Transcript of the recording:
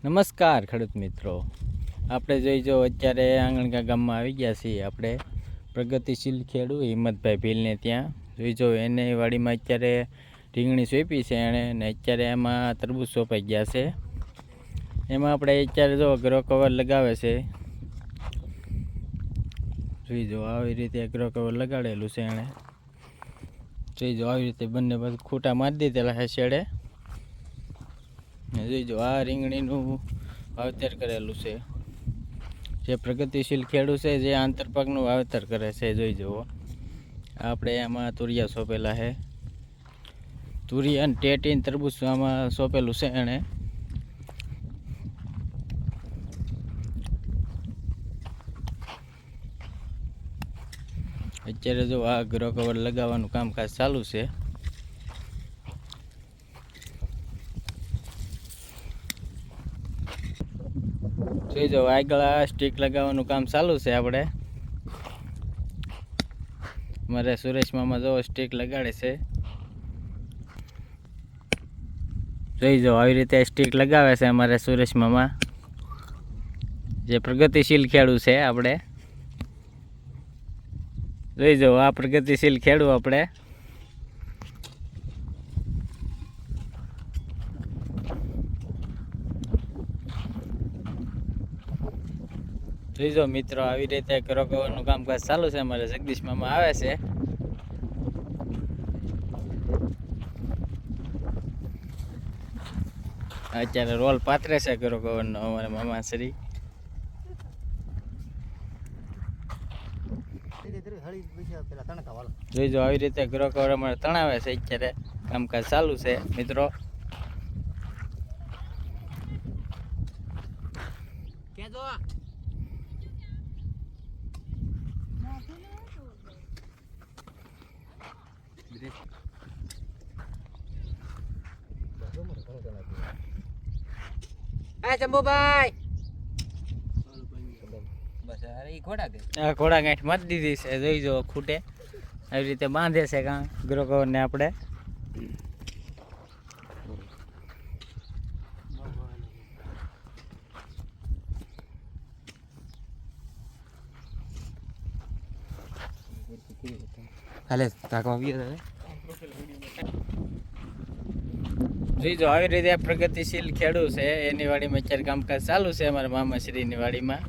નમસ્કાર ખેડૂત મિત્રો, આપણે જોઈજો અત્યારે આંગણકા ગામમાં આવી ગયા છીએ. આપણે પ્રગતિશીલ ખેડૂત હિંમતભાઈ ભીલને ત્યાં જોઈજો. એને વાડીમાં અત્યારે રીંગણી સોંપી છે એણે, ને અત્યારે એમાં તરબૂચ સોંપાઈ ગયા છે. એમાં આપણે અત્યારે જો ગ્રો કવર લગાવે છે. જોઈજો આવી રીતે ગ્રો કવર લગાડેલું છે એણે. જોઈજો આવી રીતે બંને બાજુ ખૂટા મારી દીધેલા છે શેડે. જોઈજો આ રીંગણીનું વાવેતર કરેલું છે. જે પ્રગતિશીલ ખેડૂત છે, જે આંતરપાકનું વાવેતર કરે છે. જોઈજો આપણે આમાં તુરિયા સોંપેલા છે. તુરિયા અને ટેટીન તરબૂચ આમાં સોંપેલું છે એણે. અત્યારે જો આ ગ્રો કવર લગાવવાનું કામકાજ ચાલુ છે. જોઈજો આગળ આ સ્ટીક લગાવવાનું કામ ચાલુ છે. આપણે મારે સુરેશ મામા જો સ્ટીક લગાડે છે. જોઈજો આવી રીતે સ્ટીક લગાવે છે અમારે સુરેશ મામા, જે પ્રગતિશીલ ખેડૂત છે. આપણે જોઈજો આ પ્રગતિશીલ ખેડૂત આપણે. જોઈજો મિત્રો આવી રીતે ગ્રો કવરનું કામકાજ ચાલુ છે. અમારે જગદીશ મામા આવે છે. અત્યારે રોલ પાથરે છે ગ્રો કવરનો અમારે મામા શ્રી. જોઈજો આવી રીતે ગ્રો કવર અમારે તણાવે છે. અત્યારે કામકાજ ચાલુ છે મિત્રો. ચંબુભાઈ ઘોડા ગાંઠ મારી દીધી છે. જોઈજો ખૂટે આવી રીતે બાંધે છે કાં ગ્રો કવર ને આપણે. હાલે તાકવા જોઈજો આવી રીતે પ્રગતિશીલ ખેડૂત છે. એની વાડીમાં અત્યારે કામકાજ ચાલુ છે અમારા મામાશ્રીની વાડીમાં.